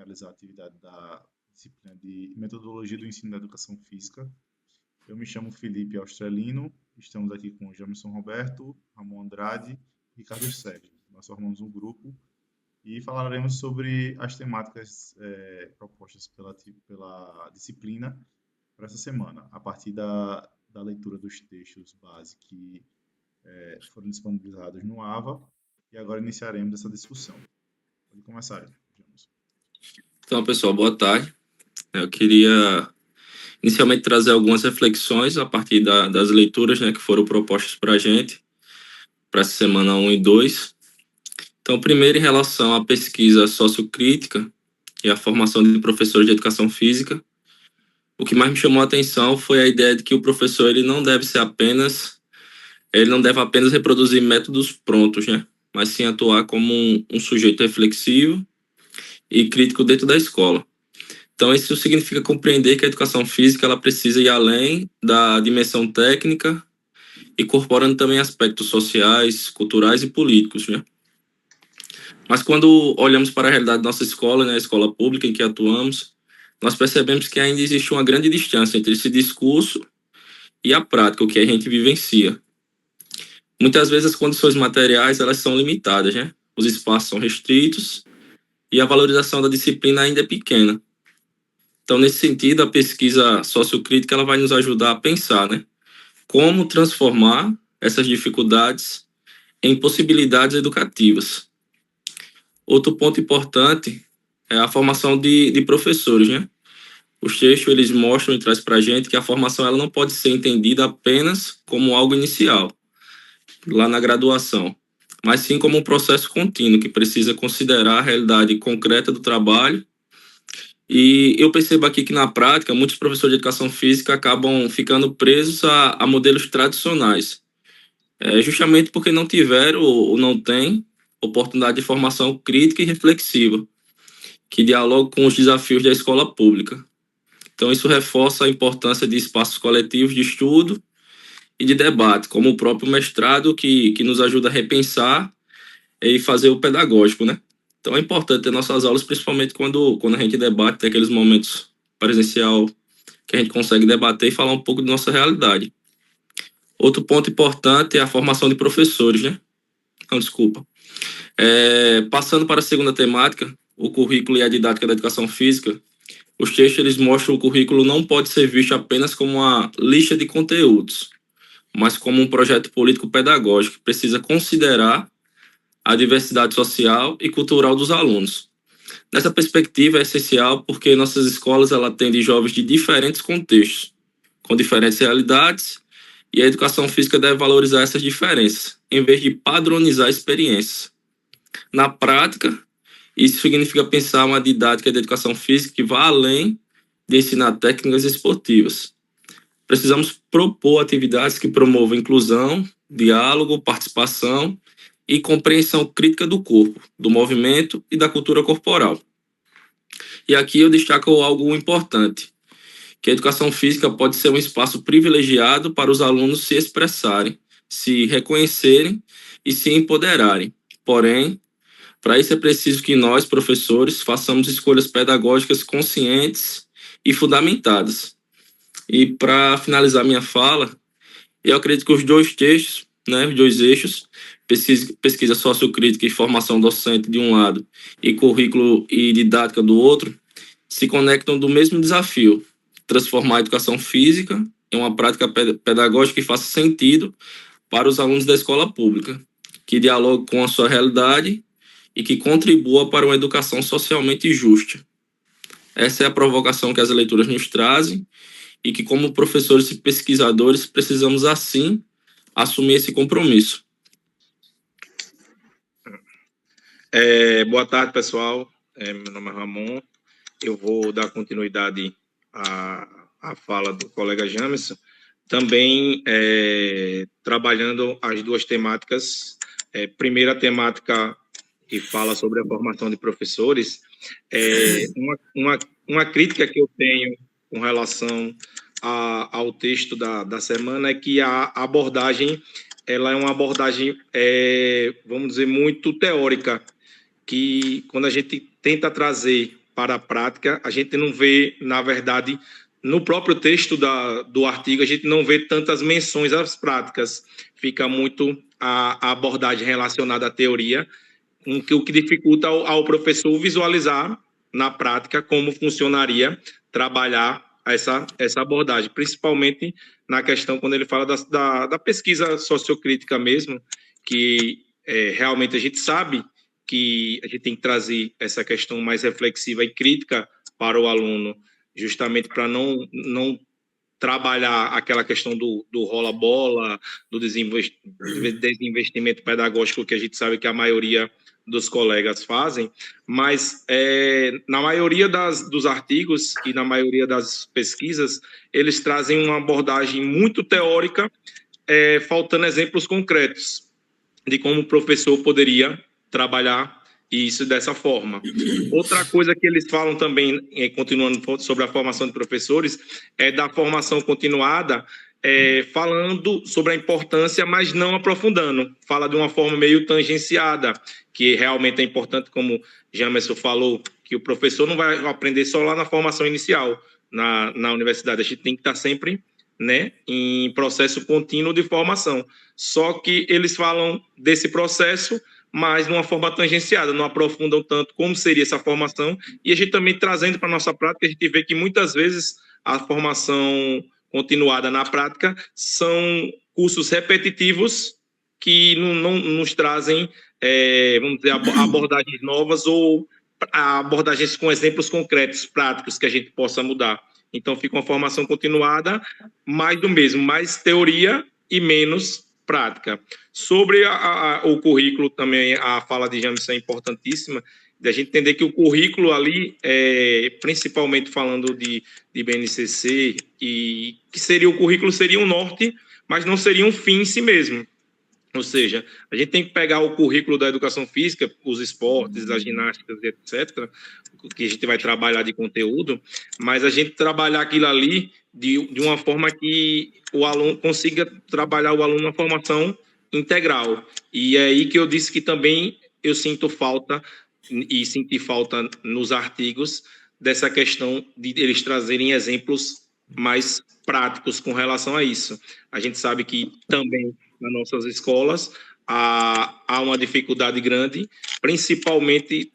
realizar a atividade da disciplina de Metodologia do Ensino da Educação Física. Eu me chamo Felipe Austrelino, estamos aqui com Jamerson Roberto, Ramon Andrade e Ricardo Sérgio. Nós formamos um grupo e falaremos sobre as temáticas propostas pela disciplina para essa semana, a partir da leitura dos textos base que foram disponibilizados no AVA, e agora iniciaremos essa discussão. Pode começar, Jamerson. Então, pessoal, boa tarde. Eu queria inicialmente trazer algumas reflexões a partir das leituras, que foram propostas para a gente, para essa semana 1 e 2. Então, primeiro, em relação à pesquisa sociocrítica e à formação de professores de educação física, o que mais me chamou a atenção foi a ideia de que o professor ele não deve apenas reproduzir métodos prontos, mas sim atuar como um sujeito reflexivo e crítico dentro da escola. Então, isso significa compreender que a educação física ela precisa ir além da dimensão técnica, incorporando também aspectos sociais, culturais e políticos, Mas quando olhamos para a realidade da nossa escola, a escola pública em que atuamos, nós percebemos que ainda existe uma grande distância entre esse discurso e a prática, o que a gente vivencia. Muitas vezes as condições materiais elas são limitadas, Os espaços são restritos e a valorização da disciplina ainda é pequena. Então, nesse sentido, a pesquisa sociocrítica ela vai nos ajudar a pensar, como transformar essas dificuldades em possibilidades educativas. Outro ponto importante é a formação de professores, Os textos eles mostram e trazem para a gente que a formação ela não pode ser entendida apenas como algo inicial, lá na graduação, mas sim como um processo contínuo que precisa considerar a realidade concreta do trabalho. E eu percebo aqui que, na prática, muitos professores de educação física acabam ficando presos a modelos tradicionais, justamente porque não tiveram ou não têm oportunidade de formação crítica e reflexiva, que dialoga com os desafios da escola pública. Então, isso reforça a importância de espaços coletivos de estudo e de debate, como o próprio mestrado, que nos ajuda a repensar e fazer o pedagógico, Então é importante ter nossas aulas, principalmente quando a gente debate, tem aqueles momentos presencial que a gente consegue debater e falar um pouco de nossa realidade. Outro ponto importante é a formação de professores, Não, desculpa. Passando para a segunda temática, o currículo e a didática da educação física, os textos eles mostram que o currículo não pode ser visto apenas como uma lista de conteúdos, mas como um projeto político-pedagógico que precisa considerar a diversidade social e cultural dos alunos. Nessa perspectiva é essencial porque nossas escolas ela atendem jovens de diferentes contextos, com diferentes realidades, e a educação física deve valorizar essas diferenças, em vez de padronizar experiências. Na prática, isso significa pensar uma didática de educação física que vá além de ensinar técnicas esportivas. Precisamos propor atividades que promovam inclusão, diálogo, participação e compreensão crítica do corpo, do movimento e da cultura corporal. E aqui eu destaco algo importante, que a educação física pode ser um espaço privilegiado para os alunos se expressarem, se reconhecerem e se empoderarem. Porém, para isso é preciso que nós, professores, façamos escolhas pedagógicas conscientes e fundamentadas. E para finalizar minha fala, eu acredito que os dois textos, os dois eixos, pesquisa sociocrítica e formação docente de um lado e currículo e didática do outro, se conectam do mesmo desafio, transformar a educação física em uma prática pedagógica que faça sentido para os alunos da escola pública, que dialogue com a sua realidade e que contribua para uma educação socialmente justa. Essa é a provocação que as leituras nos trazem e que, como professores e pesquisadores, precisamos, assim, assumir esse compromisso. Boa tarde, pessoal. Meu nome é Ramon. Eu vou dar continuidade à fala do colega Jamerson, também trabalhando as duas temáticas. Primeira temática que fala sobre a formação de professores, uma crítica que eu tenho com relação ao texto da semana é que a abordagem ela é uma abordagem, vamos dizer, muito teórica, que quando a gente tenta trazer para a prática, a gente não vê, na verdade, no próprio texto do artigo, a gente não vê tantas menções às práticas. Fica muito a abordagem relacionada à teoria, o que dificulta ao professor visualizar na prática como funcionaria trabalhar essa abordagem, principalmente na questão quando ele fala da pesquisa sociocrítica mesmo, que realmente a gente sabe que a gente tem que trazer essa questão mais reflexiva e crítica para o aluno, justamente para não trabalhar aquela questão do rola-bola, do desinvestimento pedagógico que a gente sabe que a maioria dos colegas fazem, mas na maioria dos artigos e na maioria das pesquisas, eles trazem uma abordagem muito teórica, faltando exemplos concretos de como o professor poderia trabalhar isso dessa forma. Outra coisa que eles falam também, continuando sobre a formação de professores, é da formação continuada, falando sobre a importância, mas não aprofundando. Fala de uma forma meio tangenciada, que realmente é importante, como Jamerson falou, que o professor não vai aprender só lá na formação inicial, na universidade. A gente tem que estar sempre, né, em processo contínuo de formação. Só que eles falam desse processo, mas de uma forma tangenciada, não aprofundam tanto como seria essa formação, e a gente também trazendo para a nossa prática, a gente vê que muitas vezes a formação continuada na prática são cursos repetitivos que não nos trazem, vamos dizer, abordagens novas ou abordagens com exemplos concretos, práticos, que a gente possa mudar. Então, fica uma formação continuada, mais do mesmo, mais teoria e menos prática. Sobre o currículo também, a fala de Jamerson é importantíssima, da gente entender que o currículo ali, principalmente falando de BNCC, e que seria o currículo seria um norte, mas não seria um fim em si mesmo. Ou seja, a gente tem que pegar o currículo da educação física, os esportes, as ginásticas, etc., que a gente vai trabalhar de conteúdo, mas a gente trabalhar aquilo ali de uma forma que o aluno consiga trabalhar o aluno na formação integral. E é aí que eu disse que também eu sinto falta, e senti falta nos artigos, dessa questão de eles trazerem exemplos mais práticos com relação a isso. A gente sabe que também nas nossas escolas há uma dificuldade grande, principalmente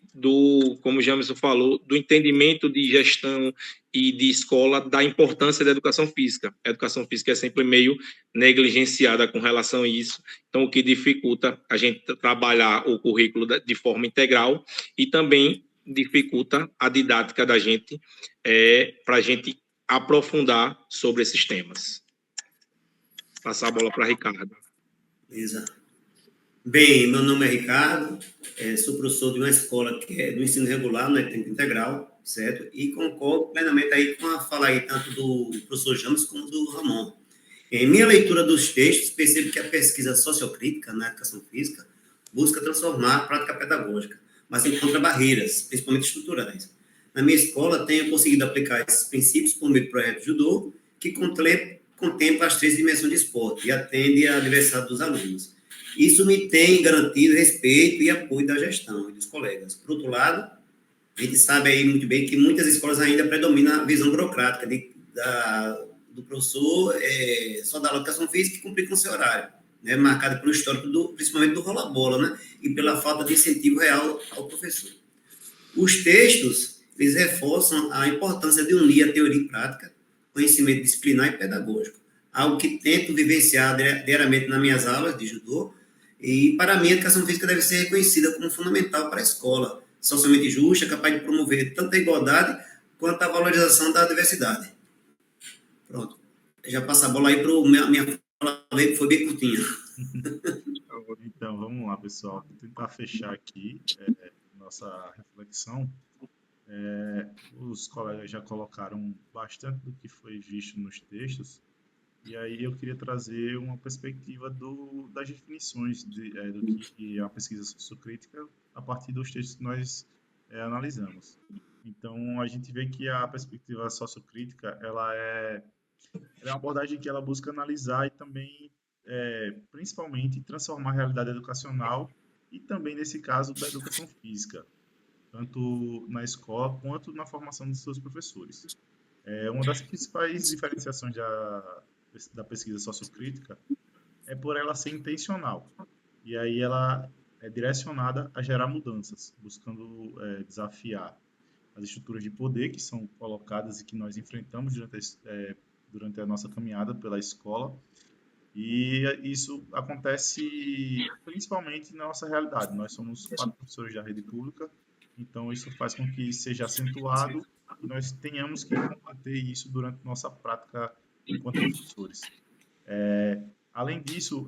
como o Jamerson falou, do entendimento de gestão e de escola da importância da educação física. A educação física é sempre meio negligenciada com relação a isso, então o que dificulta a gente trabalhar o currículo de forma integral e também dificulta a didática da gente para a gente aprofundar sobre esses temas. Passar a bola para Ricardo. Beleza. Bem, meu nome é Ricardo, sou professor de uma escola que é do ensino regular, né, tempo integral, certo? E concordo plenamente aí com a fala aí, tanto do professor James como do Ramon. Em minha leitura dos textos, percebo que a pesquisa sociocrítica na educação física busca transformar a prática pedagógica, mas encontra barreiras, principalmente estruturais. Na minha escola, tenho conseguido aplicar esses princípios por meio do projeto Judô, que contempla as 3 dimensões de esporte e atende à diversidade dos alunos. Isso me tem garantido respeito e apoio da gestão e dos colegas. Por outro lado, a gente sabe aí muito bem que muitas escolas ainda predominam a visão burocrática do professor só da educação física e cumprir com o seu horário, né, marcada pelo histórico, principalmente do rola-bola, né, e pela falta de incentivo real ao professor. Os textos, eles reforçam a importância de unir a teoria e prática, conhecimento disciplinar e pedagógico, algo que tento vivenciar diariamente nas minhas aulas de judô, e para mim a educação física deve ser reconhecida como fundamental para a escola, socialmente justa, capaz de promover tanto a igualdade quanto a valorização da diversidade. Pronto. Já passo a bola aí para minha fala, que foi bem curtinha. Então, vamos lá, pessoal. Vou tentar fechar aqui nossa reflexão. Os colegas já colocaram bastante do que foi visto nos textos, e aí eu queria trazer uma perspectiva das definições do que é a pesquisa sociocrítica a partir dos textos que nós analisamos. Então, a gente vê que a perspectiva sociocrítica ela é uma abordagem que ela busca analisar e também, principalmente, transformar a realidade educacional e também, nesse caso, da educação física. tanto na escola quanto na formação dos seus professores. Uma das principais diferenciações da pesquisa sociocrítica é por ela ser intencional. E aí ela é direcionada a gerar mudanças, buscando desafiar as estruturas de poder que são colocadas e que nós enfrentamos durante a nossa caminhada pela escola. E isso acontece principalmente na nossa realidade. Nós somos 4 professores da rede pública, então isso faz com que seja acentuado e nós tenhamos que combater isso durante nossa prática enquanto professores. Além disso,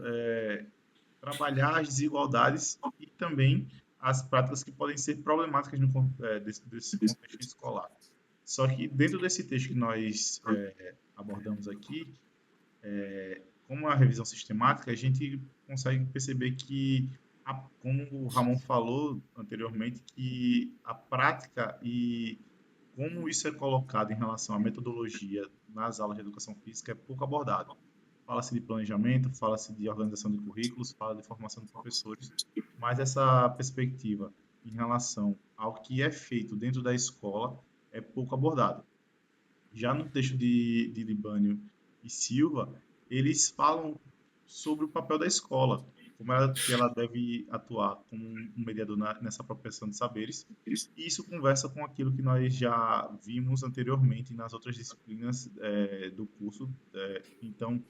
trabalhar as desigualdades e também as práticas que podem ser problemáticas desse contexto escolar. Só que dentro desse texto que nós abordamos aqui, como a revisão sistemática, a gente consegue perceber que, como o Ramon falou anteriormente, que a prática e como isso é colocado em relação à metodologia nas aulas de educação física é pouco abordado. Fala-se de planejamento, fala-se de organização de currículos, fala de formação de professores, mas essa perspectiva em relação ao que é feito dentro da escola é pouco abordado. Já no texto de Libânio e Silva, eles falam sobre o papel da escola, como ela deve atuar como um mediador nessa apropriação de saberes, e isso conversa com aquilo que nós já vimos anteriormente nas outras disciplinas do curso. Então,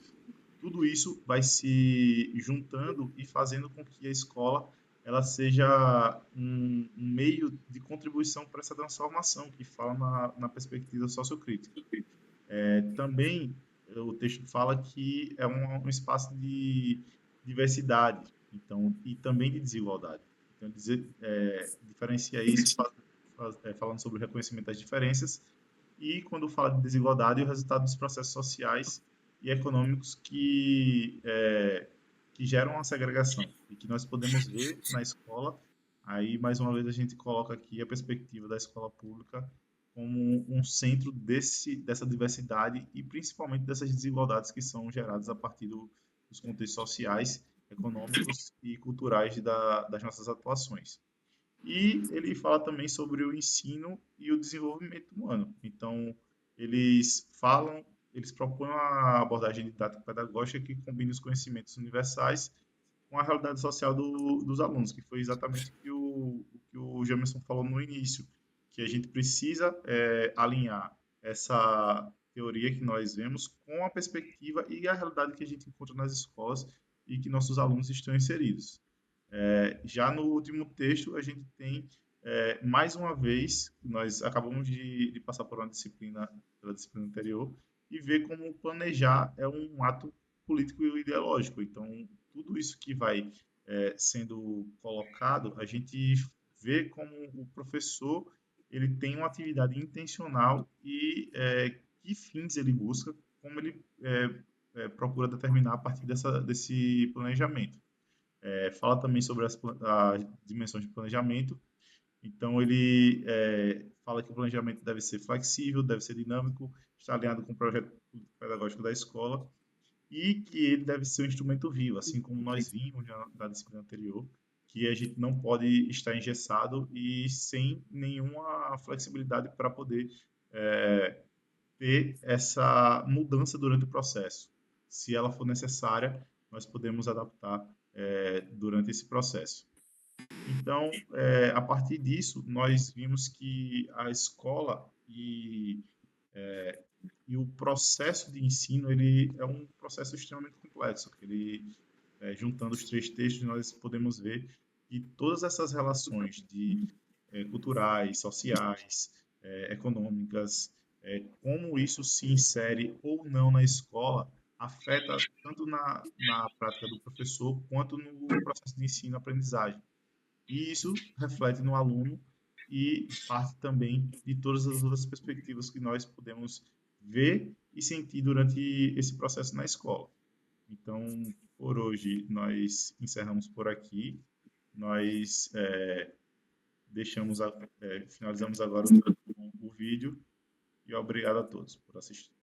tudo isso vai se juntando e fazendo com que a escola ela seja um meio de contribuição para essa transformação que fala na perspectiva sociocrítica. Também o texto fala que é um espaço de diversidade, então, e também de desigualdade. Então, diferencia isso falando sobre o reconhecimento das diferenças e, quando fala de desigualdade, o resultado dos processos sociais e econômicos que geram a segregação e que nós podemos ver na escola. Aí, mais uma vez, a gente coloca aqui a perspectiva da escola pública como um centro dessa diversidade e principalmente dessas desigualdades que são geradas a partir dos contextos sociais, econômicos e culturais das nossas atuações. E ele fala também sobre o ensino e o desenvolvimento humano. Então, eles propõem uma abordagem didático-pedagógica que combina os conhecimentos universais com a realidade social dos alunos, que foi exatamente o que o Jamerson falou no início, que a gente precisa alinhar essa teoria que nós vemos com a perspectiva e a realidade que a gente encontra nas escolas e que nossos alunos estão inseridos. Já no último texto, a gente tem, mais uma vez, nós acabamos de passar por uma disciplina, pela disciplina anterior, e ver como planejar é um ato político e ideológico. Então, tudo isso que vai sendo colocado, a gente vê como o professor ele tem uma atividade intencional e que fins ele busca, como ele procura determinar a partir desse planejamento. Fala também sobre as dimensões de planejamento. Então, ele fala que o planejamento deve ser flexível, deve ser dinâmico, estar alinhado com o projeto pedagógico da escola e que ele deve ser um instrumento vivo, assim como nós vimos na disciplina anterior, que a gente não pode estar engessado e sem nenhuma flexibilidade para poder ter essa mudança durante o processo. Se ela for necessária, nós podemos adaptar durante esse processo. Então, a partir disso, nós vimos que a escola e o processo de ensino ele é um processo extremamente complexo. Juntando os 3 textos, nós podemos ver que todas essas relações culturais, sociais, econômicas, como isso se insere ou não na escola, afeta tanto na prática do professor quanto no processo de ensino-aprendizagem. E isso reflete no aluno e parte também de todas as outras perspectivas que nós podemos ver e sentir durante esse processo na escola. Então, por hoje, nós encerramos por aqui. Nós finalizamos agora o vídeo e obrigado a todos por assistir.